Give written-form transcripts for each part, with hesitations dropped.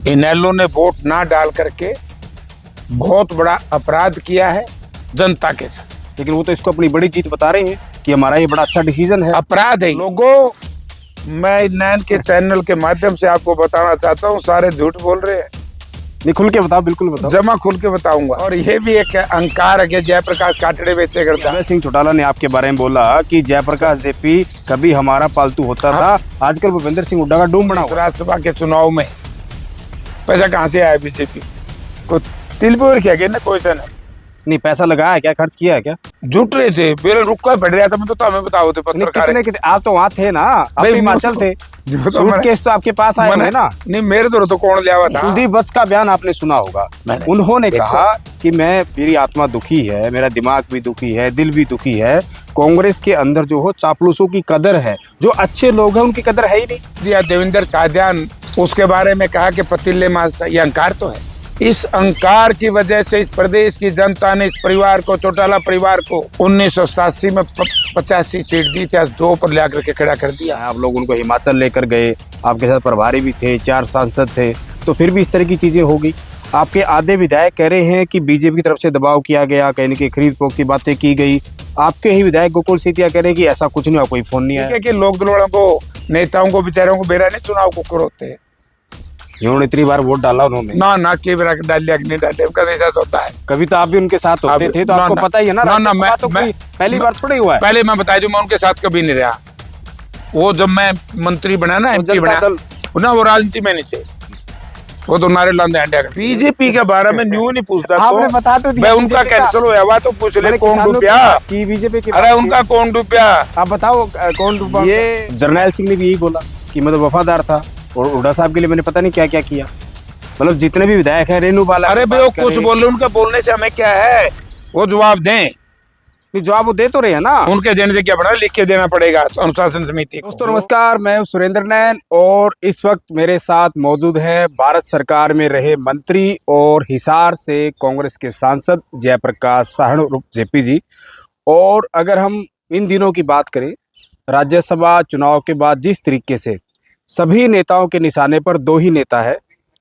इनेलो ने वोट ना डाल करके बहुत बड़ा अपराध किया है जनता के साथ। लेकिन वो तो इसको अपनी बड़ी जीत बता रहे हैं कि हमारा ये बड़ा अच्छा डिसीजन है। अपराध है लोगों, मैं नैन के चैनल के माध्यम से आपको बताना चाहता हूँ, सारे झूठ बोल रहे हैं। नहीं, खुल के बताओ, बिल्कुल बताओ। जमा खुल के बताऊंगा। और ये भी एक अहंकार है कि जयप्रकाश काटड़े बेचे करता। अजय सिंह चौटाला ने आपके बारे में बोला कि जयप्रकाश जेपी कभी हमारा पालतू होता था, आजकल भूपेंद्र सिंह हुड्डा का डूम बना हुआ। राज्यसभा के चुनाव में पैसा कहाँ से आया बीजेपी को? तिल भी क्या ना कोई सा नहीं, पैसा लगाया है क्या, खर्च किया है क्या? जुट रहे थे, मेरे रुका पड़ रहा था। मैं तो हमें बताओ थे पत्रकार, कितने आप तो वहाँ थे ना, आप तो हिमाचल थे। सूटकेस तो आपके पास आए हैं ना? नहीं, मेरे तो कौन लिया हुआ था। कुलदीप वत्स का बयान आपने सुना होगा। उन्होंने कहा कि मेरी आत्मा दुखी है, मेरा दिमाग भी दुखी है, दिल भी दुखी है। कांग्रेस के अंदर जो हो चापलूसों की कदर है, जो अच्छे लोग हैं उनकी कदर है ही नहीं। देवेंद्र कादियान उसके बारे में कहा कि पतीले माजता, ये अहंकार तो है। इस अहंकार की वजह से इस प्रदेश की जनता ने इस परिवार को, चौटाला परिवार को 1987 में 85 सीट दी थी, आज 2 पर लेकर के खड़ा कर दिया। आप लोग उनको हिमाचल लेकर गए, आपके साथ प्रभारी भी थे, 4 सांसद थे, तो फिर भी इस तरह की चीजें होगी। आपके आधे विधायक कह रहे हैं कि बीजेपी की तरफ से दबाव किया गया, कहने की खरीद फरोख्त की बातें की गई। आपके ही विधायक गोकुल सीतिया कह रहे हैं कि ऐसा कुछ नहीं हुआ, कोई फोन नहीं आया। कि लोग दलोड़ों को, नेताओं को, बेचारों को बेरा नहीं चुनाव को करोते हैं। उन्होंने इतनी बार वोट डाला, उन्होंने ना के बेरा डाल लिया कि नहीं डाले, उनका ऐसा होता है। कभी तो आप भी उनके साथ होते थे, तो आपको पता ही है ना। मैं पहली बार थोड़ी हुआ है। पहले मैं बता दूं, मैं उनके साथ कभी नहीं रहा। वो जब मैं मंत्री बना ना, एमपी बना ना, वो राजनीति में नहीं थे, वो तो नारे लांदे हंडिया। बीजेपी के बारे में न्यू नहीं पूछता, आपने बता तो दिया। मैं उनका कैंसिल होया हुआ तो पूछ ले कौन डूबया कि बीजेपी की। अरे उनका कौन डूबया, आप बताओ कौन डूबा? ये जर्नैल सिंह ने भी यही बोला कि मैं तो वफादार था, और हुड्डा साहब के लिए मैंने पता नहीं क्या क्या किया। मतलब जितने भी विधायक हैं, रेनू बाला। अरे भाई वो कुछ बोल रहे, उनका बोलने से हमें क्या है, वो जवाब दें। जवाब वो दे तो रहे हैं ना, उनके देने से क्या बड़ा, लिख के देना पड़ेगा अनुशासन समिति को। दोस्तों नमस्कार, मैं सुरेंद्र नैन, और इस वक्त मेरे साथ मौजूद हैं भारत सरकार में रहे मंत्री और हिसार से कांग्रेस के सांसद जयप्रकाश साहड़ जेपी जी। और अगर हम इन दिनों की बात करें, राज्यसभा चुनाव के बाद जिस तरीके से सभी नेताओं के निशाने पर 2 ही नेता है।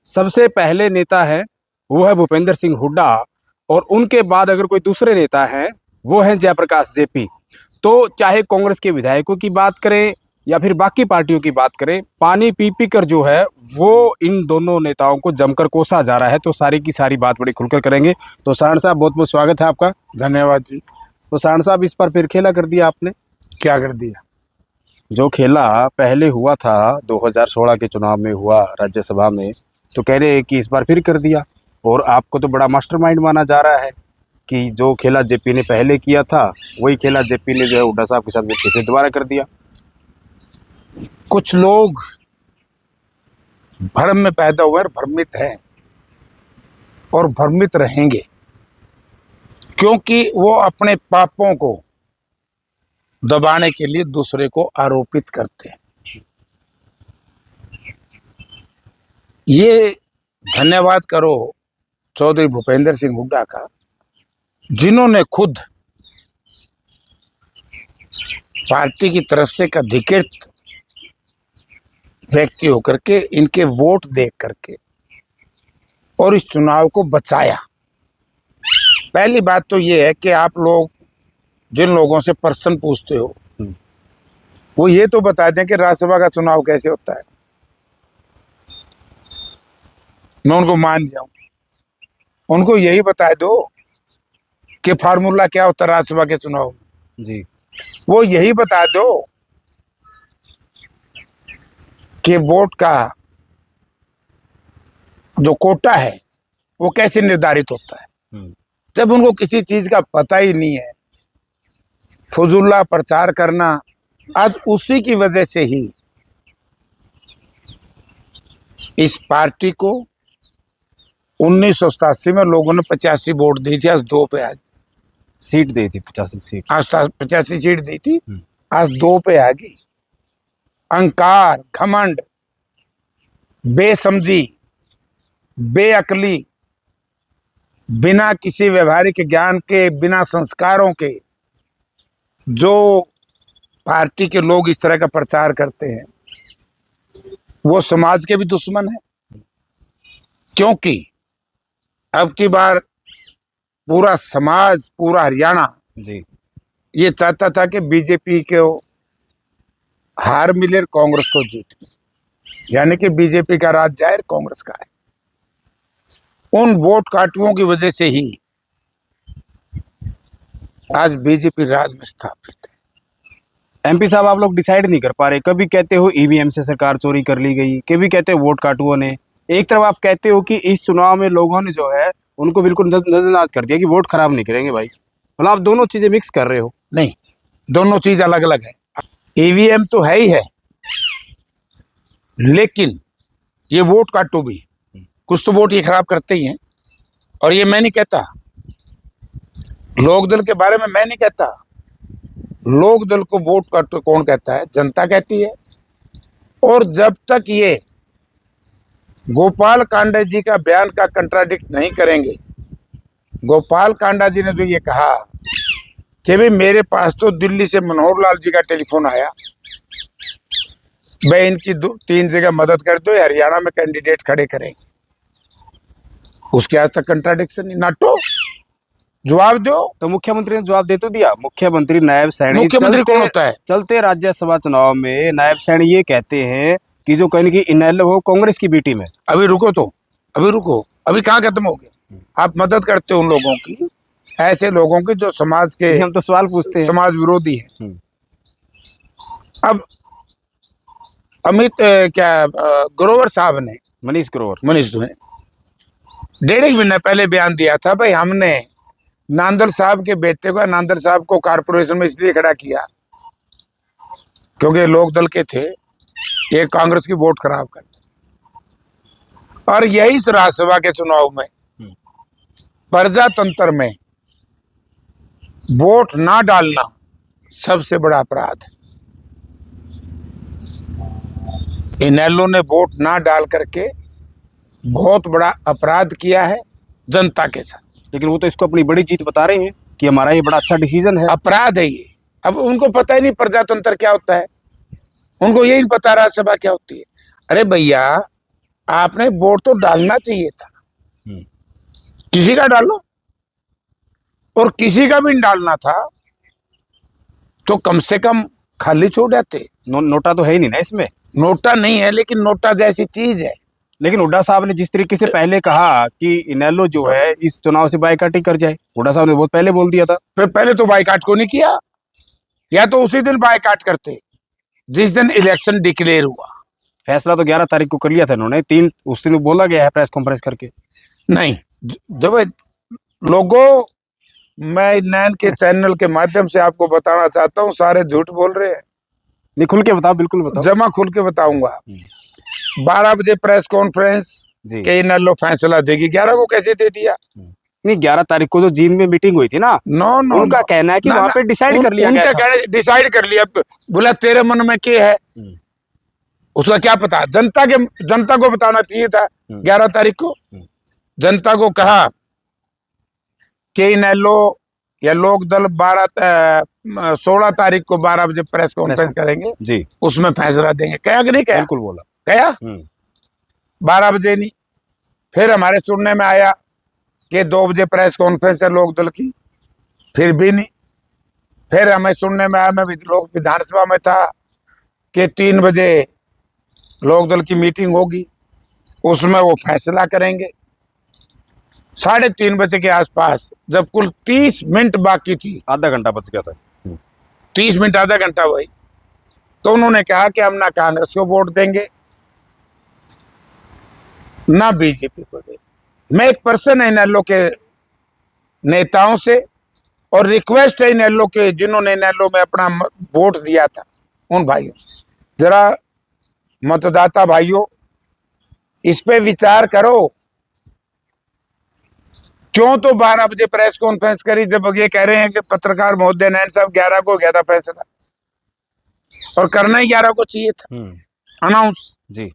सबसे पहले नेता है वो है भूपेंद्र सिंह हुड्डा, और उनके बाद अगर कोई दूसरे नेता हैं वो हैं जयप्रकाश जेपी। तो चाहे कांग्रेस के विधायकों की बात करें या फिर बाकी पार्टियों की बात करें, पानी पी पी कर जो है वो इन दोनों नेताओं को जमकर कोसा जा रहा है। तो सारी की सारी बात बड़ी खुलकर करेंगे। तो साहड़ साहब, बहुत बहुत स्वागत है आपका। धन्यवाद जी। तो साहड़ साहब, इस पर फिर खेला कर दिया आपने। क्या कर दिया? जो खेला पहले हुआ था 2016 के चुनाव में हुआ राज्यसभा में, तो कह रहे हैं कि इस बार फिर कर दिया। और आपको तो बड़ा मास्टरमाइंड माना जा रहा है कि जो खेला जेपी ने पहले किया था, वही खेला जेपी ने जो है हुड्डा साहब के साथ फिर दोबारा कर दिया। कुछ लोग भ्रम में पैदा हुए और भ्रमित हैं और भ्रमित रहेंगे, क्योंकि वो अपने पापों को दबाने के लिए दूसरे को आरोपित करते हैं। ये धन्यवाद करो चौधरी भूपेंद्र सिंह हुड्डा का, जिन्होंने खुद पार्टी की तरफ से एक अधिकृत व्यक्ति होकर के, इनके वोट देख करके और इस चुनाव को बचाया। पहली बात तो ये है कि आप लोग जिन लोगों से प्रश्न पूछते हो, वो ये तो बता दें कि राज्यसभा का चुनाव कैसे होता है, मैं उनको मान जाऊं। उनको यही बता दो कि फार्मूला क्या होता है राज्यसभा के चुनाव में जी। वो यही बता दो कि वोट का जो कोटा है वो कैसे निर्धारित होता है। जब उनको किसी चीज का पता ही नहीं है, फुजुल्ला प्रचार करना। आज उसी की वजह से ही इस पार्टी को 1987 में लोगों ने 85 वोट दी थी, आज 2 पे आ गई। सीट दी थी 85 सीट, आज 85 सीट दी थी, आज 2 पे आ गई। अहंकार, घमंड, बेसमझी, बेअकली, बिना किसी व्यवहारिक ज्ञान के, बिना संस्कारों के जो पार्टी के लोग इस तरह का प्रचार करते हैं, वो समाज के भी दुश्मन है क्योंकि अब की बार पूरा समाज, पूरा हरियाणा जी ये चाहता था कि बीजेपी को हार मिले और कांग्रेस को जीत मिले, यानी कि बीजेपी का राज जाए, कांग्रेस का है। उन वोट काटुओं की वजह से ही आज बीजेपी राज में स्थापित है। एमपी साहब, आप लोग डिसाइड नहीं कर पा रहे। कभी कहते हो ईवीएम से सरकार चोरी कर ली गई, कभी कहते हो वोट काटुओं ने। एक तरफ आप कहते हो कि इस चुनाव में लोगों ने जो है उनको बिल्कुल नजरअंदाज कर दिया कि वोट खराब नहीं करेंगे भाई। मतलब आप दोनों चीजें मिक्स कर रहे हो। नहीं, दोनों चीज अलग अलग है। ईवीएम तो है ही है, लेकिन ये वोट काटो भी, कुछ तो वोट ये खराब करते ही हैं। और ये मैं नहीं कहता, लोकदल के बारे में मैं नहीं कहता। लोकदल को वोट काटो कौन कहता है? जनता कहती है। और जब तक ये गोपाल कांडा जी का बयान का कंट्राडिक्ट नहीं करेंगे, गोपाल कांडा जी ने जो ये कहा कि भाई मेरे पास तो दिल्ली से मनोहर लाल जी का टेलीफोन आया, भाई इनकी 3 जगह मदद कर दो, हरियाणा में कैंडिडेट खड़े करेंगे, उसके आज तक कंट्राडिक्शन नहीं। नाटो, जवाब दो। तो मुख्यमंत्री ने जवाब दे तो दिया। मुख्यमंत्री नायब सैनी मुख्यमंत्री कौन होता है? चलते राज्यसभा चुनाव में नायब सैनी ये कहते हैं कि जो कहीं की इनेलो हो कांग्रेस की बी टीम है। अभी रुको, तो अभी रुको, अभी कहाँ खत्म हो गया? आप मदद करते हो उन लोगों की, ऐसे लोगों की जो समाज के, हम तो सवाल पूछते हैं, समाज विरोधी है। अब ग्रोवर साहब ने, मनीष ग्रोवर, मनीष ने 1.5 महीना पहले बयान दिया था, भाई हमने नांदल साहब के बेटे को, नांदल साहब को कारपोरेशन में इसलिए खड़ा किया क्योंकि लोकदल के थे, ये कांग्रेस की वोट खराब कर। और यही राज्यसभा के चुनाव में प्रजातंत्र में वोट ना डालना सबसे बड़ा अपराध है। इनेलो ने वोट ना डाल करके बहुत बड़ा अपराध किया है जनता के साथ। लेकिन वो तो इसको अपनी बड़ी जीत बता रहे हैं कि हमारा ये बड़ा अच्छा डिसीजन है। अपराध है ये। अब उनको पता ही नहीं प्रजातंत्र क्या होता है, उनको यही नहीं पता राज्यसभा क्या होती है। अरे भैया, आपने वोट तो डालना चाहिए था, किसी का डालो, और किसी का भी नहीं डालना था तो कम से कम खाली छोड़ जाते। नोटा तो है ही नहीं ना इसमें। नोटा नहीं है, लेकिन नोटा जैसी चीज है। लेकिन हुड्डा साहब ने जिस तरीके से पहले कहा कि इनेलो जो है इस चुनाव से बाइकाट ही कर जाए, हुड्डा साहब ने बहुत पहले बोल दिया था। फिर पहले तो बाइकाट को नहीं किया, या तो उसी दिन बाइकाट करते जिस दिन इलेक्शन डिक्लेयर हुआ। फैसला तो 11 तारीख को कर लिया था इन्होंने, 3 उस दिन बोला गया है प्रेस कॉन्फ्रेंस करके। नहीं, जब लोगों, मैं नैन के चैनल के माध्यम से आपको बताना चाहता हूँ, सारे झूठ बोल रहे हैं। नहीं, खुल के बताओ, बिल्कुल बताओ। जमा खुल के बताऊंगा। 12 बजे प्रेस कॉन्फ्रेंस के इनेलो फैसला देगी, 11 को कैसे दे दिया? नहीं, 11 तारीख को जो जींद में मीटिंग हुई थी ना, नो, उनका कहना है कि वहां पे डिसाइड कर लिया गया था। डिसाइड कर लिया। बोला तेरे मन में क्या है, उसका क्या पता? जनता को बताना चाहिए था 11 तारीख को। जनता को कहा कि इनेलो या लोकदल 16 तारीख को 12 बजे प्रेस कॉन्फ्रेंस करेंगे जी, उसमें फैसला देंगे। कहा कि नहीं कहा? बिल्कुल बोला। कहा 12 बजे नहीं। फिर हमारे सुनने में आया कि 2 बजे प्रेस कॉन्फ्रेंस है लोकदल की, फिर भी नहीं। फिर हमें सुनने में आया, मैं विधानसभा में था, कि 3 बजे लोकदल की मीटिंग होगी, उसमें वो फैसला करेंगे। 3:30 बजे के आसपास, जब कुल 30 मिनट बाकी थी, आधा घंटा बच गया था, 30 मिनट आधा घंटा वही, तो उन्होंने कहा कि हम ना कांग्रेस को वोट देंगे ना बीजेपी को देंगे। मैं एक पर्सन है इनेलो के नेताओं से, और रिक्वेस्ट है इनेलो के, जिन्होंने इनेलो में अपना वोट दिया था, उन भाइयों, जरा मतदाता भाइयों, इस पे विचार करो। क्यों तो 12 बजे प्रेस कॉन्फ्रेंस करी, जब ये कह रहे हैं कि पत्रकार महोदय नैन साहब 11 को गया था फैसला, और करना ही 11 को चाहिए था अनाउंस जी।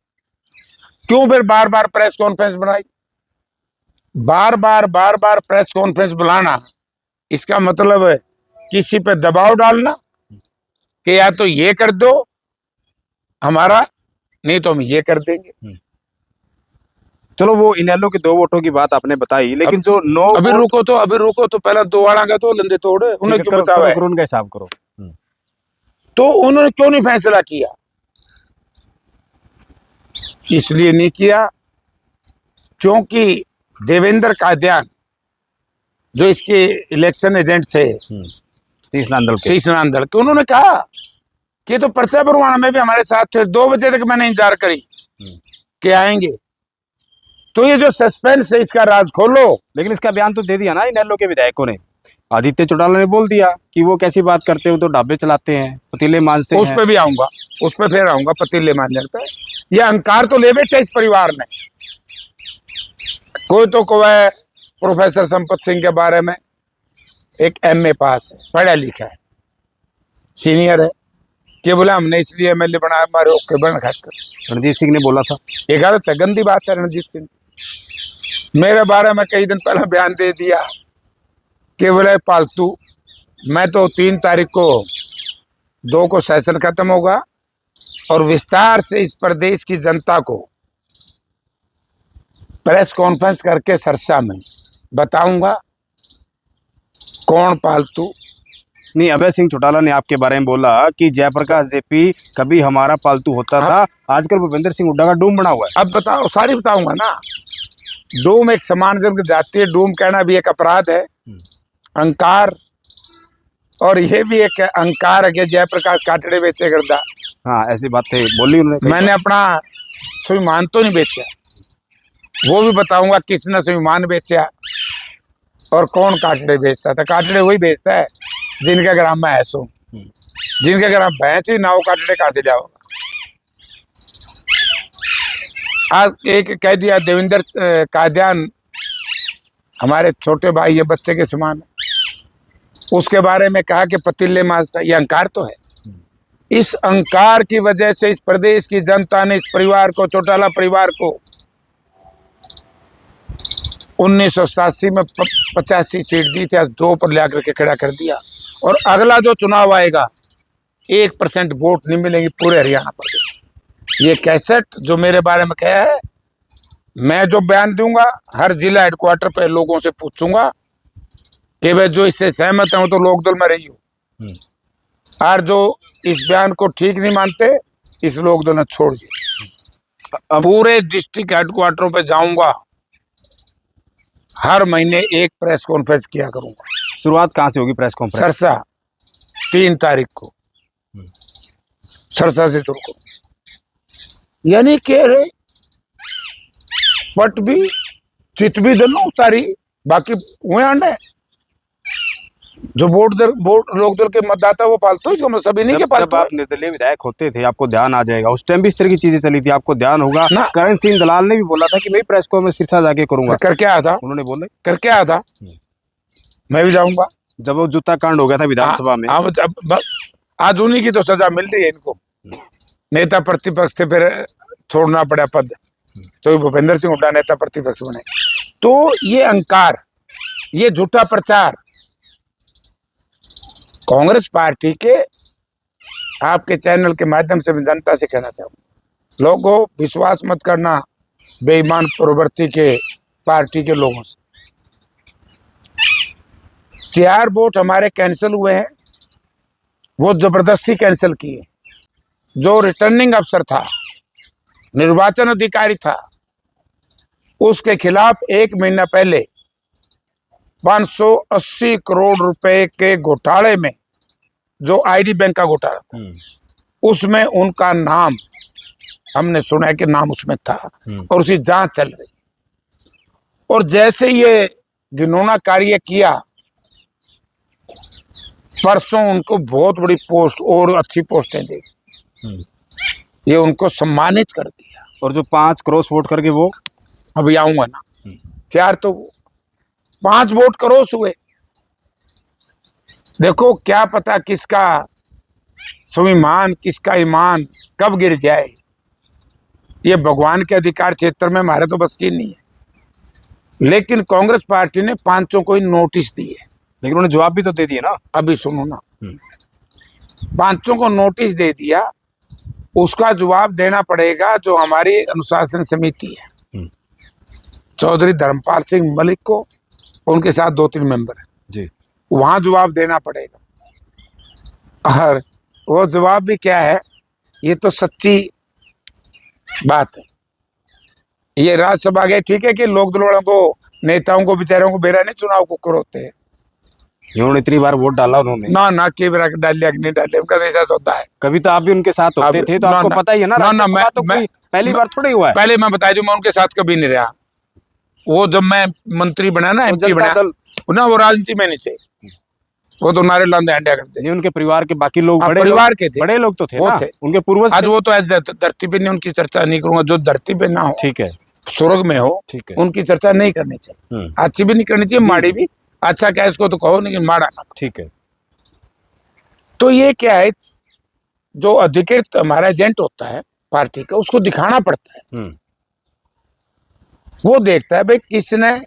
क्यों फिर बार बार प्रेस कॉन्फ्रेंस बनाई? बार बार प्रेस कॉन्फ्रेंस बुलाना, इसका मतलब है किसी पे दबाव डालना कि या तो ये कर दो हमारा, नहीं तो हम ये कर देंगे। चलो वो इनेलो के 2 वोटों की बात आपने बताई, लेकिन जो 9 अभी रुको तो पहले 2 वाला का तो लंदे तोड़े उन्हें क्यों बचावा है? उनका हिसाब करो। तो उन्होंने क्यों नहीं फैसला किया? इसलिए नहीं किया क्योंकि देवेंद्र कादियान जो इसके इलेक्शन एजेंट थे सतीश नांदल के, उन्होंने कहा कि तो पर्चा भरवाना में भी हमारे साथ थे। 2 बजे तक मैंने इंतजार करी कि आएंगे। तो ये जो सस्पेंस है इसका राज खोलो। लेकिन इसका बयान तो दे दिया ना इनेलो के विधायकों ने। आदित्य चौटाला ने बोल दिया कि वो कैसी बात करते हो, तो ढाबे चलाते हैं, पतीले मांजते हैं। उस पे भी आऊंगा, उस पे फिर आऊंगा पतीले मांजने पे। ये अहंकार तो ले बैठे इस परिवार ने। कोई तो कहे प्रोफेसर संपत सिंह के बारे में, एक MA पास है, पढ़ा लिखा है, सीनियर है, कि बोला हमने इसलिए MLA बनाया हमारे ओके बन खाकर। रणजीत सिंह ने बोला था, एक आदत है, गंदी बात है। रणजीत सिंह मेरे बारे में कई दिन पहले बयान दे दिया कि बोले पालतू। मैं तो 3 तारीख को 2 को सेशन खत्म होगा और विस्तार से इस प्रदेश की जनता को प्रेस कॉन्फ्रेंस करके सरसा में बताऊंगा कौन पालतू। नहीं, अभय सिंह चौटाला ने आपके बारे में बोला कि जयप्रकाश जेपी कभी हमारा पालतू होता था, आजकल भूपेंद्र सिंह हुड्डा का डूम बना हुआ है। अब बताओ, सारी बताऊंगा ना। डूम एक सम्मानजनक जाति है, डूम कहना भी एक अपराध है, अहंकार। और ये भी एक अहंकार है कि जयप्रकाश काटड़े बेचे करता। हाँ, ऐसी बातें बोली उन्होंने। मैंने अपना स्वाभिमान तो नहीं बेचा, वो भी बताऊंगा किसने स्वाभिमान बेचा और कौन काटड़े बेचता था। काटड़े वही बेचता है जिनके ग्राम में ऐसो, जिनके ग्राम भैंस ही ना हो, काटड़े कहां से जाओगा। आज एक कह दिया देवेंद्र कादियान हमारे छोटे भाई, ये बच्चे के समान है, उसके बारे में कहा कि पतीले मांजता। ये अहंकार तो है। इस अहंकार की वजह से इस प्रदेश की जनता ने इस परिवार को, चौटाला परिवार को 1987 में 85 सीट दी थी, आज 2 पर लेकर के खड़ा कर दिया। और अगला जो चुनाव आएगा 1% वोट नहीं मिलेंगे पूरे हरियाणा प्रदेश। ये कैसेट जो मेरे बारे में कहा है, मैं जो बयान दूंगा हर जिला हेडक्वार्टर पे लोगों से पूछूंगा कि भाई जो इससे सहमत है तो लोकदल में रही हो, और जो इस बयान को ठीक नहीं मानते इस लोकदल में छोड़ दिए। पूरे डिस्ट्रिक्ट हेडक्वार्टरों पे जाऊंगा, हर महीने एक प्रेस कॉन्फ्रेंस किया करूंगा। शुरुआत कहाँ से होगी प्रेस कॉन्फ्रेंस? सरसा 3 तारीख को, सरसा से शुरू करूंगा। यानी कह रहे पट भी चित भी दोनों उतारी, बाकी हुए अंडे जो वोट लोकदल के मतदाता वो पालतू, इसको मतलब सभी नहीं के पालतू। जब आप निर्दलीय विधायक होते थे आपको ध्यान आ जाएगा, उस टाइम भी इस तरह की चीजें चली थी, आपको ध्यान होगा ना। करण सिंह दलाल ने भी बोला था कि मैं प्रेस कॉन्फ्रेंस सिरसा जाके करूंगा। करके आया था, उन्होंने बोला करके आया था, मैं भी जाऊंगा। जब वो जूता कांड हो गया था विधानसभा में, आज उन्हीं की तो सजा मिल रही है इनको। नेता प्रतिपक्ष थे, फिर छोड़ना पड़ा पद, तो भूपेंद्र सिंह हुड्डा नेता प्रतिपक्ष बने। तो ये अहंकार, ये झूठा प्रचार कांग्रेस पार्टी के, आपके चैनल के माध्यम से मैं जनता से कहना चाहूंगा, लोगों विश्वास मत करना बेईमान प्रवृत्ति के पार्टी के लोगों से। 4 वोट हमारे कैंसिल हुए हैं, वो जबरदस्ती कैंसिल किए। जो रिटर्निंग अफसर था, निर्वाचन अधिकारी था, उसके खिलाफ 1 महीना पहले 580 करोड़ रुपए के घोटाले में, जो ID बैंक का घोटाला था, उसमें उनका नाम हमने सुना है कि नाम उसमें था और उसकी जांच चल रही। और जैसे ये घिनौना कार्य किया, परसों उनको बहुत बड़ी पोस्ट और अच्छी पोस्टें दी, ये उनको सम्मानित कर दिया। और जो 5 क्रॉस वोट करके वो, अभी आऊंगा ना, 4 तो 5 वोट क्रॉस हुए। देखो क्या पता किसका स्वाभिमान, किसका ईमान कब गिर जाए, ये भगवान के अधिकार क्षेत्र में हमारे तो बस की नहीं है। लेकिन कांग्रेस पार्टी ने 5 को ही नोटिस दिए, लेकिन उन्होंने जवाब भी तो दे दिया ना। अभी सुनो ना, 5 को नोटिस दे दिया, उसका जवाब देना पड़ेगा जो हमारी अनुशासन समिति है। चौधरी धर्मपाल सिंह मलिक को, उनके साथ 2-3 मेंबर है जी। वहां जवाब देना पड़ेगा। और वो जवाब भी क्या है, ये तो सच्ची बात है। ये राज्यसभा गए, ठीक है कि लोक दल वालों को, नेताओं को, बेचारों को बेरा नहीं चुनाव को करते हैं इन्होंने इतनी बार वोट डाला उन्होंने, ना ना के बेरा डाल लिया कि नहीं डाल लिया, उनका ऐसा होता है। कभी तो आप भी उनके साथ होते थे, तो ना आपको ना पता ही है ना। ना ना राज्यसभा तो कोई पहली बार थोड़ी हुआ है। पहले मैं बता दूं, मैं उनके साथ कभी नहीं रहा। वो जब मैं मंत्री बना ना, एमपी बना ना, वो राजनीति में नहीं थे, वो तो नारे लांदे हंडिया करते। नहीं, उनके परिवार के बाकी लोग बड़े परिवार के थे, बड़े लोग तो थे वो ना, थे उनके पूर्वज आज वो तो ऐसे धरती पे नहीं, उनकी चर्चा नहीं करूंगा। जो धरती पे ना हो, ठीक है, स्वर्ग में हो, ठीक है, उनकी चर्चा नहीं करनी चाहिए। अच्छी भी नहीं करनी चाहिए, माड़ी भी। अच्छा क्या इसको तो कहो, लेकिन माड़ा ना। ठीक है। तो ये क्या है, जो अधिकृत हमारा एजेंट होता है पार्टी का, उसको दिखाना पड़ता है। वो देखता है भाई किसने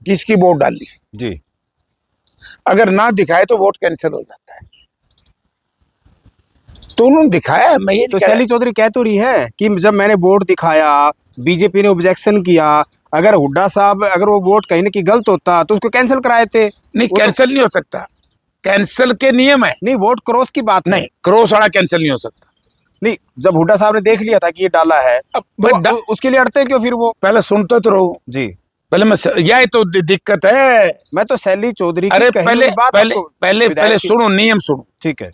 किसकी वोट डाली जी। अगर ना दिखाए तो वोट कैंसिल हो जाता है। तो उन्होंने दिखाया है। मैं ये तो शैली चौधरी कह तो रही है कि जब मैंने वोट दिखाया, बीजेपी ने ऑब्जेक्शन किया, अगर हुड्डा साहब अगर वो वोट कहीं ना कहीं गलत होता तो उसको कैंसिल कराए थे। नहीं, कैंसिल नहीं हो सकता, कैंसिल के नियम है। नहीं, वोट क्रॉस की बात नहीं, क्रॉस वाला कैंसिल नहीं हो सकता। नहीं, जब हुड्डा साहब ने देख लिया था कि ये डाला है, तो उसके लिए अड़ते क्यों फिर वो? पहले सुनते तो रहो जी। पहले मैं यह तो दिक्कत है। मैं तो शैली चौधरी अरे पहले सुनो, नियम सुनो। ठीक है।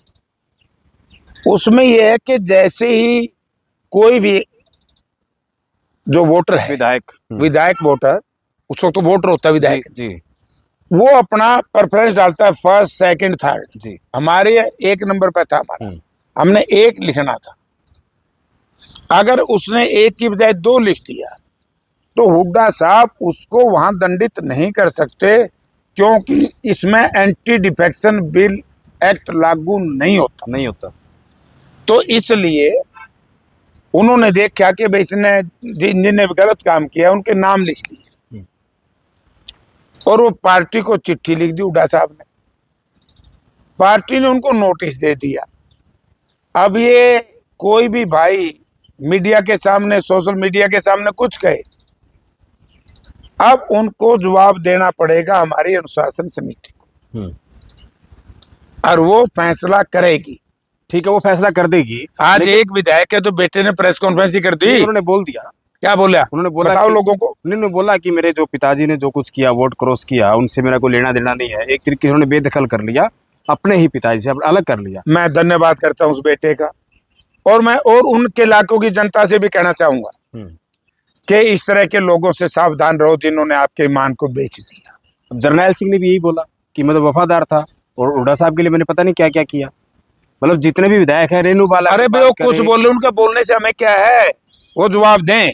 उसमें यह है कि जैसे ही कोई भी जो वोटर है, विधायक वोटर, उसको तो वोटर होता है विधायक जी, वो अपना प्रेफरेंस डालता है, फर्स्ट, सेकंड, थर्ड जी। हमारे 1 नंबर पे था हमारा, हमने 1 लिखना था। अगर उसने 1 की बजाय 2 लिख दिया तो हुड्डा साहब उसको वहां दंडित नहीं कर सकते, क्योंकि इसमें एंटी डिफेक्शन बिल एक्ट लागू नहीं होता। तो इसलिए उन्होंने देखा कि भाई इसने जिन्होंने गलत काम किया उनके नाम लिख लिए, और वो पार्टी को चिट्ठी लिख दी हुड्डा साहब ने। पार्टी ने उनको नोटिस दे दिया। अब ये कोई भी भाई मीडिया के सामने, सोशल मीडिया के सामने कुछ कहे, अब उनको जवाब देना पड़ेगा हमारी अनुशासन समिति को, और वो फैसला करेगी। ठीक है, वो फैसला कर देगी। आज एक विधायक के तो बेटे ने प्रेस कॉन्फ्रेंस ही कर दी। उन्होंने बोल दिया। क्या बोला? उन्होंने बोला, बताओ लोगों को। उन्होंने बोला कि मेरे जो पिताजी ने जो कुछ किया, वोट क्रॉस किया, उनसे मेरा कोई लेना देना नहीं है। एक तरीके से उन्होंने बेदखल कर लिया, अपने ही पिताजी से अलग कर लिया। मैं धन्यवाद करता हूं उस बेटे का, और मैं और उनके इलाकों की जनता से भी कहना चाहूंगा कि इस तरह के लोगों से सावधान रहो जिन्होंने आपके ईमान को बेच दिया। अब जरनैल सिंह ने भी यही बोला कि मैं तो वफादार था, और हुड्डा साहब के लिए मैंने पता नहीं क्या क्या किया। मतलब जितने भी विधायक है, रेनू बाला, अरे भाई वो कुछ बोले, उनका बोलने से हमें क्या है, वो जवाब दें।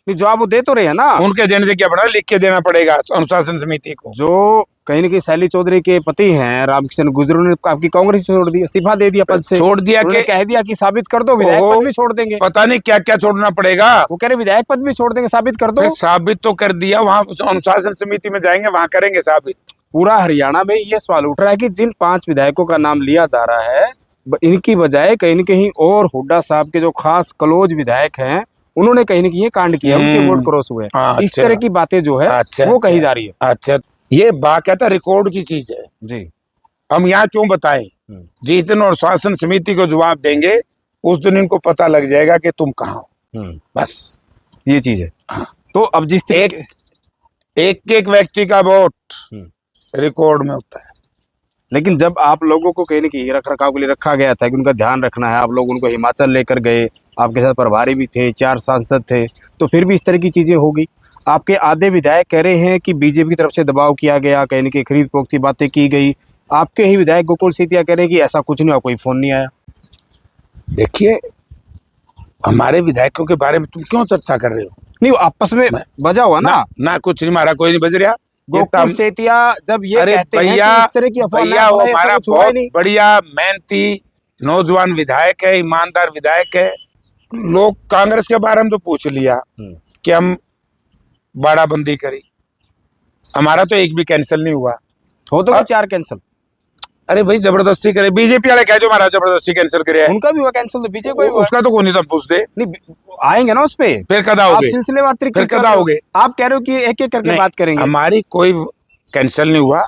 नहीं, जवाब वो दे तो रहे हैं ना। उनके एजेंडे से क्या बना, लिख के देना पड़ेगा अनुशासन समिति को। जो कहीं ना कहीं शैली चौधरी के पति हैं रामकिशन गुर्जर ने आपकी कांग्रेस छोड़ दी, इस्तीफा दे दिया पद से, छोड़ दिया कि कह दिया कि साबित कर दो, विधायक पद भी छोड़ देंगे। पता नहीं क्या क्या छोड़ना पड़ेगा। वो कह रहे विधायक पद भी छोड़ देंगे, साबित कर दो। साबित तो कर दिया, वहां अनुशासन समिति में जाएंगे, वहां करेंगे साबित। पूरा हरियाणा में ये सवाल उठ रहा है कि जिन 5 विधायकों का नाम लिया जा रहा है, इनकी बजाय कहीं न कहीं और हुड्डा साहब के जो खास क्लोज विधायक हैं, उन्होंने कहीं न कहीं ये कांड किया, उनके वोट क्रॉस हुए। इस तरह की बातें जो है वो कही जा रही है। अच्छा, ये बाकायदा रिकॉर्ड की चीज है जी। हम यहाँ क्यों बताएं? जिस दिन और शासन समिति को जवाब देंगे उस दिन इनको पता लग जाएगा कि तुम कहाँ हो। बस ये चीज है। तो अब जिस एक व्यक्ति का वोट रिकॉर्ड में होता है, लेकिन जब आप लोगों को कहीं न कहीं रख रखाव के लिए रखा गया था कि उनका ध्यान रखना है, आप लोग उनको हिमाचल लेकर गए, आपके साथ प्रभारी भी थे, 4 सांसद थे, तो फिर भी इस तरह की चीजें होगी। आपके आधे विधायक कह रहे हैं कि बीजेपी की तरफ से दबाव किया गया, कहीं न कहीं खरीद फरोख्त की बातें की गई। आपके ही विधायक गोकुल सेतिया कह रहे हैं कि ऐसा कुछ नहीं हुआ, कोई फोन नहीं आया। देखिए, हमारे विधायकों के बारे में तुम क्यों चर्चा कर रहे हो? नहीं, आपस में बजा हुआ ना कुछ नहीं, हमारा कोई नहीं बज रहा। गोकुल सेतिया जब ये कहते हैं कि इस तरह की अफवाह वो हमारा बहुत बढ़िया मेहनती नौजवान विधायक है, ईमानदार विधायक है। लोग कांग्रेस के बारे में तो पूछ लिया कि हम बाड़ाबंदी करी, हमारा तो एक भी कैंसिल नहीं हुआ। हो तो 4 कैंसिल। अरे भाई जबरदस्ती करे, बीजेपी वाले कह जो महाराज जबरदस्ती कैंसिल करे, उनका भी हुआ कैंसिल तो बीजेपी का भी हुआ। उसका तो कोई नहीं, तो पूछ दे नहीं आएंगे ना उस पे, फिर कदा आप होगे, सिलसिलेवार तरीके फिर से कदा होगे। आप कह रहे हो कि एक एक करके नहीं, बात करेंगे। हमारी कोई कैंसिल नहीं हुआ,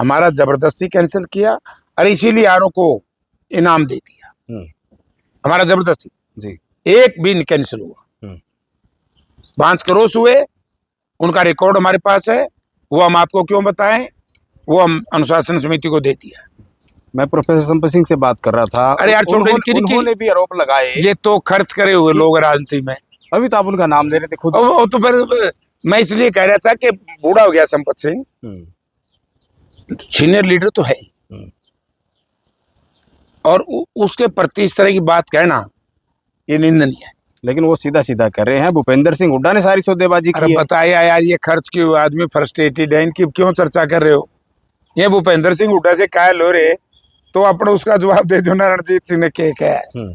हमारा जबरदस्ती कैंसिल किया और इसीलिए आरओ को इनाम दे दिया, हमारा जबरदस्ती जी एक भी नहीं कैंसिल हुआ। 5 करोड़ हुए, उनका रिकॉर्ड हमारे पास है, वो हम आपको क्यों बताएं, वो हम अनुशासन समिति को दे दिया। मैं प्रोफेसर संपत सिंह से बात कर रहा था। अरे यार उन्होंने भी आरोप लगाए, ये तो खर्च करे हुए लोग राजनीति में। अभी तो आप उनका नाम ले रहे थे खुद। वो तो फिर मैं इसलिए कह रहा था कि बूढ़ा हो गया संपत सिंह, सीनियर लीडर तो है ही, और उसके प्रति इस तरह की बात कहना ये निंदनीय है। लेकिन वो सीधा सीधा कर रहे हैं, भूपेंद्र सिंह हुड्डा ने सारी सौदेबाजी की है। बताया यार, ये खर्च क्यों, आदमी फ्रस्ट्रेटेड है, इनकी क्यों चर्चा कर रहे हो। ये भूपेंद्र सिंह हुड्डा से कह लो रे, तो अपना उसका जवाब दे दो ना, रणजीत सिंह ने क्या कहा है,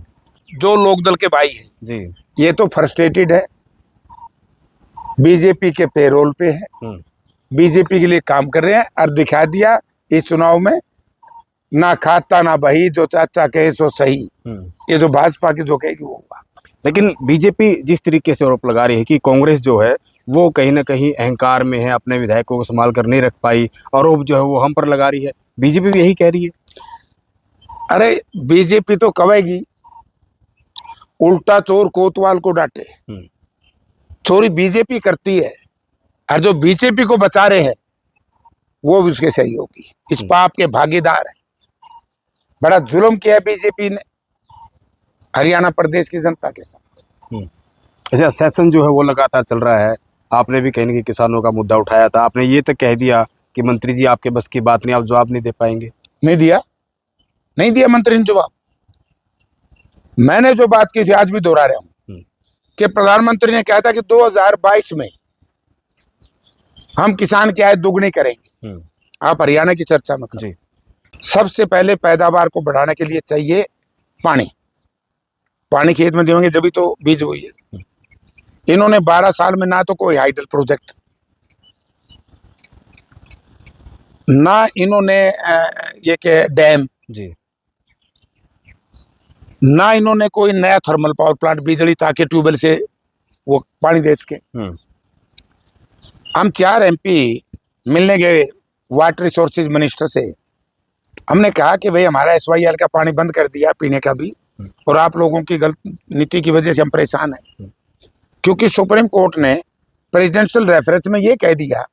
जो लोकदल के भाई है जी, ये तो फ्रस्ट्रेटेड है, बीजेपी के पेरोल पे है, बीजेपी के लिए काम कर रहे हैं, और दिखा दिया इस चुनाव में, ना खाता ना बही, जो चाचा कहे सो सही। ये जो भाजपा की जो कहेगी वो होगा। लेकिन बीजेपी जिस तरीके से आरोप लगा रही है कि कांग्रेस जो है वो कहीं ना कहीं अहंकार में है, अपने विधायकों को संभाल कर नहीं रख पाई, आरोप जो है वो हम पर लगा रही है, बीजेपी भी यही कह रही है। अरे बीजेपी तो कहेगी उल्टा चोर कोतवाल को डांटे, चोरी बीजेपी करती है, और जो बीजेपी को बचा रहे हैं वो भी उसके सहयोगी, इस पाप के भागीदार है। बड़ा जुल्म किया बीजेपी ने हरियाणा प्रदेश की जनता के साथ। अच्छा, सेशन जो है वो लगातार चल रहा है, आपने भी कहीं ना कहीं किसानों का मुद्दा उठाया था, आपने ये तक कह दिया कि मंत्री जी आपके बस की बात नहीं, आप जवाब नहीं दे पाएंगे। नहीं दिया मंत्री ने जवाब। मैंने जो बात की थी आज भी दोहरा रहा हूं कि प्रधानमंत्री ने कहा था कि 2022 में हम किसान की आय दोगुनी करेंगे। आप हरियाणा की चर्चा में करें, सबसे पहले पैदावार को बढ़ाने के लिए चाहिए पानी खेत में देंगे जब तो बीज हुई है। इन्होंने 12 साल में ना तो कोई हाइडल प्रोजेक्ट, ना इन्होंने ये के डैम जी, ना इन्होंने कोई नया थर्मल पावर प्लांट, बिजली ताकि ट्यूबवेल से वो पानी दे सके। हम 4 MP मिलने गए वाटर रिसोर्सेज मिनिस्टर से, हमने कहा कि भाई हमारा SYL का पानी बंद कर दिया पीने का भी, और आप लोगों की गलत नीति की वजह से हम परेशान हैं, क्योंकि सुप्रीम कोर्ट ने प्रेसिडेंशियल रेफरेंस में ये कह दिया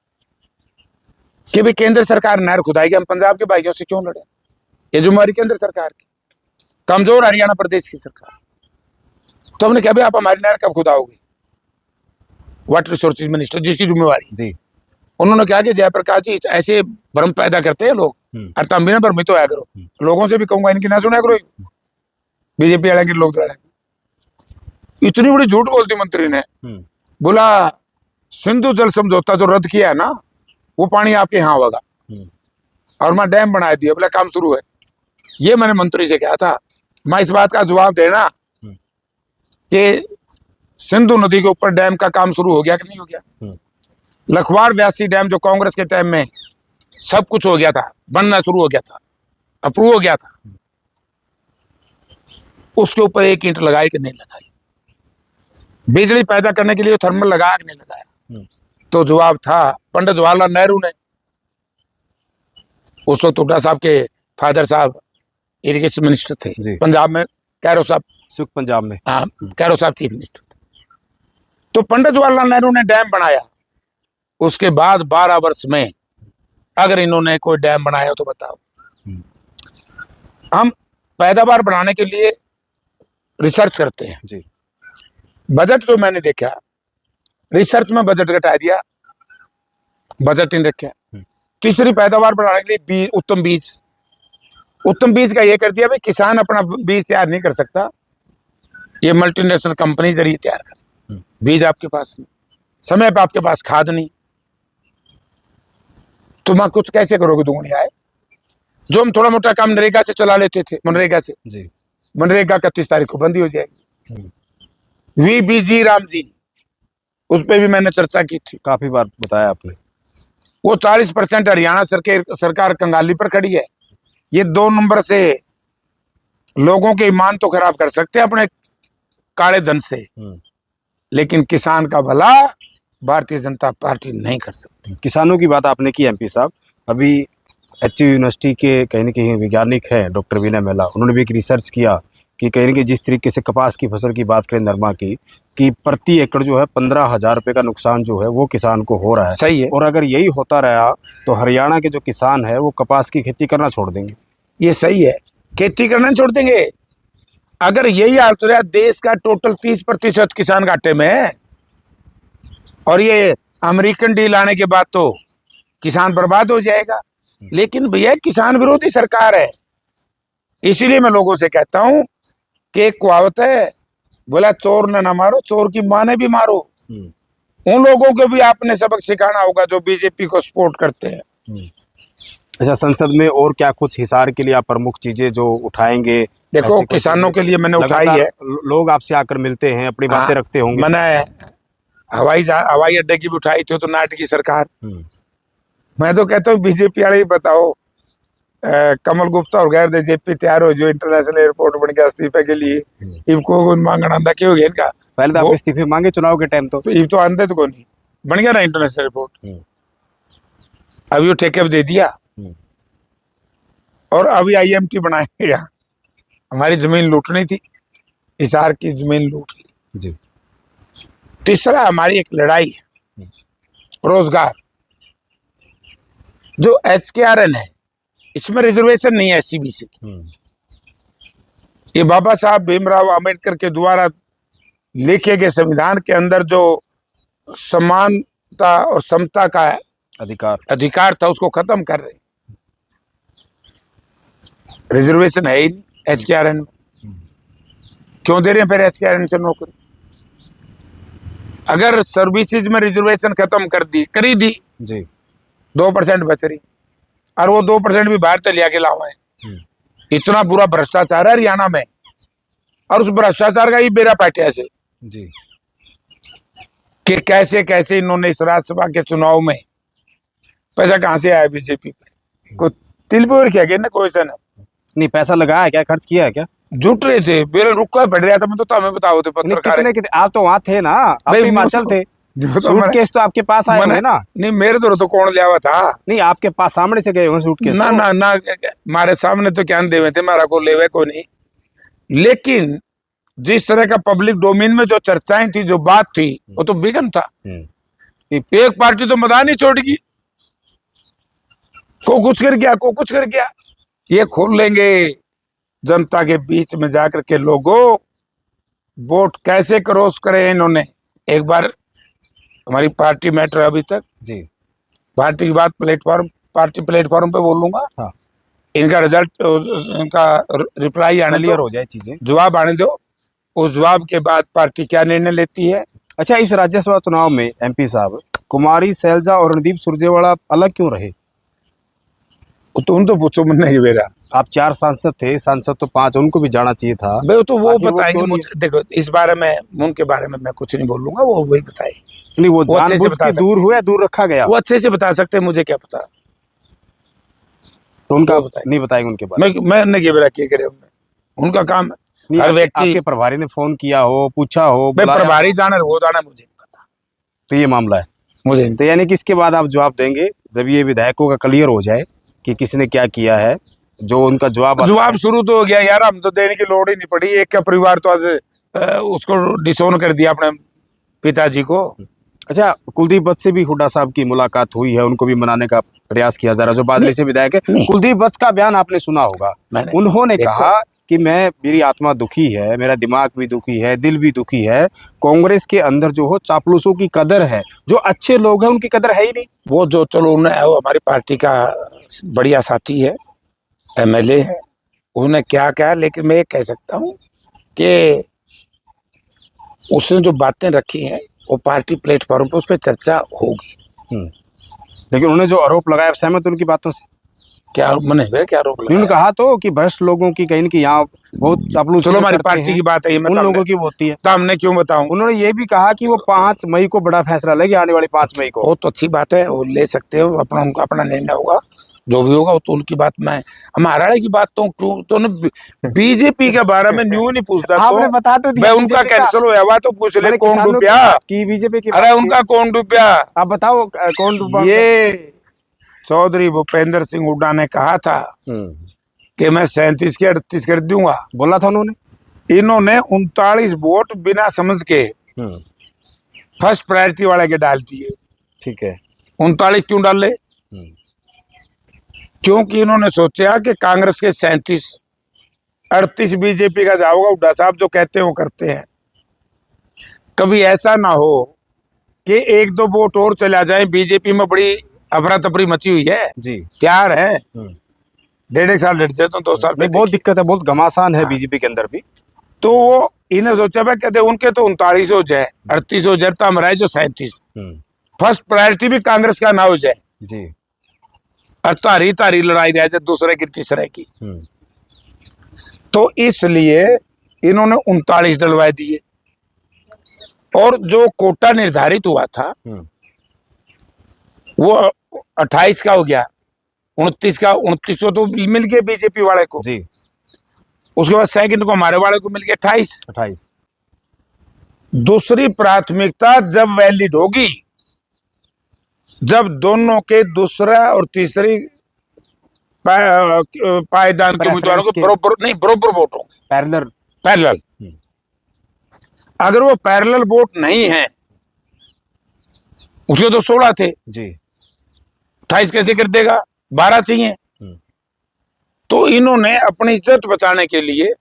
कि भाई केंद्र सरकार नहर खुदाएगी, हम पंजाब के भाइयों से क्यों लड़े, ये जिम्मेवारी केंद्र सरकार की, कमजोर हरियाणा प्रदेश की सरकार। तो हमने कहा भाई आप हमारी नहर कब खुदाओगे, वाटर रिसोर्सेज मिनिस्टर जिसकी जिम्मेवारी जी, उन्होंने कहा कि जयप्रकाश जी ऐसे भ्रम पैदा करते हैं लोग, और तंबीना पर तो आया करो, लोगों से भी कहूंगा इनकी ना सुना करो, बीजेपी वाले के लोग तो इतनी बड़ी झूठ बोलती मंत्री ने। बोला सिंधु जल समझौता जो रद्द किया है ना, वो पानी आपके यहाँ होगा, और मैं डैम बना दिया, बोला काम शुरू है। ये मैंने मंत्री से कहा था, मैं इस बात का जवाब देना कि सिंधु नदी के ऊपर डैम का काम शुरू हो गया कि नहीं हो गया। लखवाड़ व्यासी डैम जो कांग्रेस के टाइम में सब कुछ हो गया था, बनना शुरू हो गया था, अप्रूव हो गया था, उसके ऊपर 1 ईंट लगाई कि नहीं लगाई, बिजली पैदा करने के लिए थर्मल लगाया कि नहीं लगाया। तो जवाब था पंडित जवाहरलाल नेहरू ने, उस वक्त हुड्डा साहब के फादर साहब इरिगेशन मिनिस्टर थे पंजाब में, कैरो साहब सुख पंजाब में, हाँ कैरो साहब चीफ मिनिस्टर थे। तो पंडित जवाहरलाल नेहरू ने डैम बनाया, उसके बाद 12 वर्ष में अगर इन्होंने कोई डैम बनाया तो बताओ। हम पैदावार बढ़ाने के लिए रिसर्च करते हैं जी, बजट जो मैंने देखा, रिसर्च में बजट घटा दिया, बजट नहीं रखा। तीसरी पैदावार बढ़ाने के लिए उत्तम बीज का ये कर दिया भाई किसान अपना बीज तैयार नहीं कर सकता, ये मल्टीनेशनल कंपनी जरिए तैयार कर, बीज आपके पास नहीं, समय पे आपके पास खाद नहीं, तुम कुछ कैसे करोगे दुगुनी आए। जो हम थोड़ा मोटा काम नरेगा से चला लेते थे, मनरेगा से जी, मनरेगा 31 तारीख को बंदी हो जाएगी। VBG राम जी, उस पर भी मैंने चर्चा की थी, काफी बार बताया आपने। वो 40% हरियाणा सरकार कंगाली पर खड़ी है, ये 2 नंबर से लोगों के ईमान तो खराब कर सकते हैं अपने काले धन से, लेकिन किसान का भला भारतीय जनता पार्टी नहीं कर सकती। किसानों की बात आपने की एमपी साहब, अभी एचयू यूनिवर्सिटी के कहीं ना कहीं वैज्ञानिक हैं डॉक्टर विनय मेहला, उन्होंने भी एक रिसर्च किया कि कहीं ना कहीं जिस तरीके से कपास की फसल की बात करें नरमा की, कि प्रति एकड़ जो है 15,000 रुपये का नुकसान जो है वो किसान को हो रहा है। सही है, और अगर यही होता रहा तो हरियाणा के जो किसान है वो कपास की खेती करना छोड़ देंगे। ये सही है, खेती करना छोड़ देंगे। अगर यही हाल तो रहा, देश का टोटल 30% किसान घाटे में है, और ये अमेरिकन डील आने के बाद तो किसान बर्बाद हो जाएगा। लेकिन भैया किसान विरोधी सरकार है, इसीलिए मैं लोगों से कहता हूं कि एक कहावत है, बोला चोर ने ना मारो, चोर की माँ ने भी मारो। उन लोगों को भी आपने सबक सिखाना होगा जो बीजेपी को सपोर्ट करते हैं। अच्छा, संसद में और क्या कुछ हिसार के लिए आप प्रमुख चीजें जो उठाएंगे? देखो, किसानों के लिए मैंने उठाई है, लोग आपसे आकर मिलते हैं, अपनी बातें रखते होंगे। मैंने हवाई अड्डे की भी उठाई थी, तो नाट की सरकार। मैं तो कहता हूँ बीजेपी वाले ही बताओ, कमल गुप्ता और गैर जेपी तैयार हो जो इंटरनेशनल एयरपोर्ट बन गया इस्तीफे के लिए, इनको मांगना आंदा क्यों हो गया इनका? पहले तो आप इस्तीफे मांगे चुनाव के टाइम, तो इब तो आंदे तो कौन नहीं बन गया ना इंटरनेशनल एयरपोर्ट, अभी वो ठेके पे दे दिया, और अभी IMT बनाएंगे। यहाँ हमारी जमीन लूटनी थी, हिसार की जमीन लूट ली जी। तीसरा हमारी एक लड़ाई है रोजगार, जो HKRN है, इसमें रिजर्वेशन नहीं है SCBC की। ये बाबा साहब भीमराव अंबेडकर के द्वारा लिखे गए संविधान के अंदर जो समानता और समता का अधिकार था, उसको खत्म कर रहे। रिजर्वेशन है ही नहीं HKRN में, क्यों दे रहे हैं फिर HKRN से नौकरी? अगर सर्विसेज में रिजर्वेशन खत्म करी दी जी, 2% बच रही, और वो 2% भी बाहर से लिया के लाओ है। इतना बुरा भ्रष्टाचार है हरियाणा में, और उस भ्रष्टाचार का ही बेड़ा पाटिया से जी, कि कैसे कैसे इन्होंने इस राज्यसभा के चुनाव में पैसा कहां से आया बीजेपी पे, को तिल पे क्या गया ना, कोई सा नहीं पैसा लगाया है क्या, खर्च किया है क्या? जुट रहे थे, बेरे रुका पड़ रहा था। मैं तो तुम्हें बताओ थे पत्रकार, आप तो वहां थे ना, आप तो हिमाचल थे, सूटकेस तो आपके पास आए होंगे ना? नहीं, मेरे तो कौन लिया हुआ था? नहीं, आपके पास सामने से गए होंगे सूटकेस? ना ना ना, हमारे सामने तो क्या देवे थे, मारा को लेवे को नहीं। लेकिन जिस तरह का पब्लिक डोमेन में जो चर्चाएं थी, जो बात थी, वो तो बिगन था। एक पार्टी तो मैदान ही छोड़ गई, को कुछ कर गया, को कुछ कर गया। ये खोल लेंगे जनता के बीच में जाकर के, लोगों वोट कैसे क्रॉस करे इन्होंने। एक बार हमारी पार्टी मैटर अभी तक जी, पार्टी की बात पार्टी प्लेटफॉर्म पे बोल लूंगा। हाँ। इनका रिजल्ट, इनका रिप्लाई आने क्लियर हो जाए, चीजें जवाब आने दो, उस जवाब के बाद पार्टी क्या निर्णय लेती है। अच्छा, इस राज्यसभा चुनाव में MP साहब कुमारी शैलजा और रणदीप सुरजेवाला अलग क्यों रहे? तुम तो पूछो, मन नहीं मेरा। आप 4 सांसद थे, सांसद तो 5, उनको भी जाना चाहिए था। भाई तो वो बताएंगे मुझे। देखो, इस बारे में उनके बारे में मैं कुछ नहीं बोलूंगा, वो वही बताए। नहीं, वो जानबूझ के दूर हुआ, दूर रखा गया, वो अच्छे से बता सकते हैं, मुझे क्या पता। तो उनका नहीं बताएंगे उनके बारे में। मैं नहीं मेरा क्या करे, उनका काम है। हर व्यक्ति, आपके प्रभारी ने फोन किया हो, पूछा हो? प्रभारी जाना वो जाना मुझे नहीं पता, तो ये मामला है मुझे। तो यानी कि इसके बाद आप जवाब देंगे जब ये विधायकों का क्लियर हो जाए कि किसने क्या किया है, जो उनका जवाब शुरू तो हो गया यार, हम तो देने की लोड़ ही नहीं पड़ी। एक का परिवार तो आज उसको डिसोन कर दिया अपने पिताजी को। अच्छा, कुलदीप वत्स से भी हुड्डा साहब की मुलाकात हुई है, उनको भी मनाने का प्रयास किया जा रहा है, जो बादली से विधायक है। कुलदीप वत्स का बयान आपने सुना होगा, उन्होंने कहा कि मेरी आत्मा दुखी है, मेरा दिमाग भी दुखी है, दिल भी दुखी है। कांग्रेस के अंदर जो हो चापलूसों की कदर है, जो अच्छे लोग हैं उनकी कदर है ही नहीं। वो जो चलो वो हमारी पार्टी का बढ़िया साथी है, MLA है, उसने क्या कहा, लेकिन मैं ये कह सकता हूँ कि उसने जो बातें रखी हैं वो पार्टी प्लेटफॉर्म पर उस पर चर्चा होगी। लेकिन उन्होंने जो आरोप लगाया, सहमत उनकी बातों से? क्या मैंने क्या आरोप लगाया? उन्होंने कहा तो कि भ्रष्ट लोगों की कहीं कि यहाँ बहुत चापलूस। चलो, हमारी पार्टी की बात है, ये उन लोगों की होती है, तो हमने क्यों बताऊं? उन्होंने ये भी कहा कि वो 5 मई को बड़ा फैसला लेंगे, आने वाली 5 मई को। बहुत अच्छी बात है, वो ले सकते हो, अपना उनका अपना निर्णय होगा। जो भी होगा वो तो उनकी बात में है। हमारा की बात तो क्यों तो बीजेपी के बारे में न्यू नहीं पूछता आपने तो बता तो दिया भाई उनका बीजेपी का। कैंसिल होया हुआ तो पूछ ले मैंने कौन किसानों डूबया। की बीजेपी की अरे बात की। उनका कौन डूबया। आप बताओ कौन डूबा? ये चौधरी भूपेंद्र सिंह हुड्डा ने कहा था कि मैं 37 के 38 कर दूंगा। बोला था उन्होंने। इन्होंने 39 वोट बिना समझ के फर्स्ट प्रायोरिटी वाले के डाल दिए। ठीक है। 39 क्यों डाले? क्योंकि इन्होंने सोचा कि कांग्रेस के 37 38 बीजेपी का जाओगा। हुड्डा साहब जो कहते हैं वो करते हैं। कभी ऐसा ना हो कि एक दो वोट और चला जाए। बीजेपी में बड़ी अफरा तफरी मची हुई है जी। तैयार है। 1.5 साल डट जाए तो 2 साल नहीं, बहुत दिक्कत है, बहुत घमासान है बीजेपी के अंदर भी। तो वो इन्हें सोचा भाई कहते उनके तो 39 हो जाए 38 हो जाए तो हमारा जो 37 फर्स्ट प्रायोरिटी भी कांग्रेस का ना हो जाए जी। और तारी तारी लड़ाई रह जाए दूसरे की तीसरे की। तो इसलिए इन्होंने 39 डलवा दिए और जो कोटा निर्धारित हुआ था वो 28 का हो गया। 29 का 29 को तो मिल गया बीजेपी वाले को जी। उसके बाद सेकंड को हमारे वाले को मिल गया 28। दूसरी प्राथमिकता जब वैलिड होगी जब दोनों के दूसरा और तीसरी पायदान के उम्मीदवारों को बरोबर वोट होंगे पैरेलल। अगर वो पैरेलल वोट नहीं है उसके तो 16 थे जी। 28 कैसे कर देगा? 12 चाहिए। तो इन्होंने अपनी इज्जत बचाने के लिए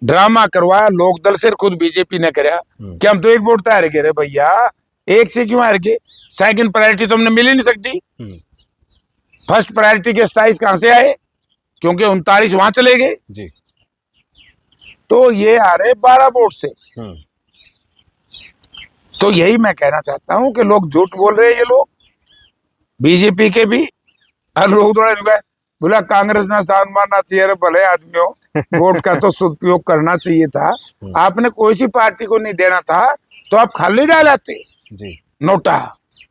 ड्रामा करवाया। लोकदल से खुद बीजेपी ने कराया कि हम तो एक वोट हार गए। भैया एक से क्यों हार गए? सेकंड प्रायोरिटी तो हमने मिल ही नहीं सकती। फर्स्ट प्रायोरिटी के 27 कहां से आए? क्योंकि 39 वहां चले गए जी। तो ये आ रहे 12 वोट से। तो यही मैं कहना चाहता हूं कि लोग झूठ बोल रहे हैं। ये लोग बीजेपी के भी हर लोग थोड़ा बोला कांग्रेस ने साथ मारना चाहिए। भले आदमियों वोट का तो सदुपयोग करना चाहिए था। आपने कोई सी पार्टी को नहीं देना था तो आप खाली डालाते जी नोटा।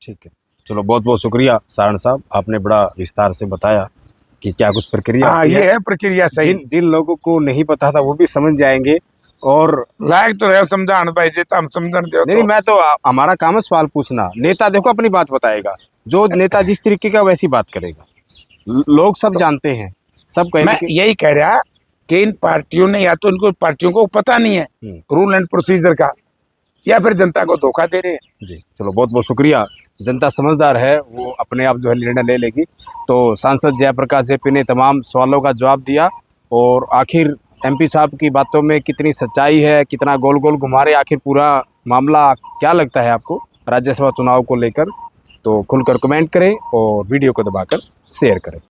ठीक है, चलो बहुत बहुत शुक्रिया सारण साहब, आपने बड़ा विस्तार से बताया कि क्या कुछ प्रक्रिया होती ये है प्रक्रिया सही। जिन लोगों को नहीं पता था वो भी समझ जाएंगे और लायक तो है समझाने भाई जी तो हम समझन दो। नहीं, मैं तो हमारा काम है सवाल पूछना। नेता देखो अपनी बात बताएगा, जो नेता जिस तरीके का वैसी बात करेगा। लोग सब जानते हैं, सब कहेंगे। मैं यही कह रहा कि इन पार्टियों ने या तो इनको पार्टियों को पता नहीं है रूल एंड प्रोसीजर का या फिर जनता को धोखा दे रहे हैं। जी चलो बहुत बहुत शुक्रिया। जनता समझदार है, वो अपने आप जो है निर्णय ले लेगी। तो सांसद जयप्रकाश जेपी ने तमाम सवालों का जवाब दिया और आखिर एमपी साहब की बातों में कितनी सच्चाई है, कितना गोल गोल घुमा रहे, आखिर पूरा मामला क्या लगता है आपको राज्यसभा चुनाव को लेकर? तो खुलकर कमेंट करें और वीडियो को दबाकर शेयर करें।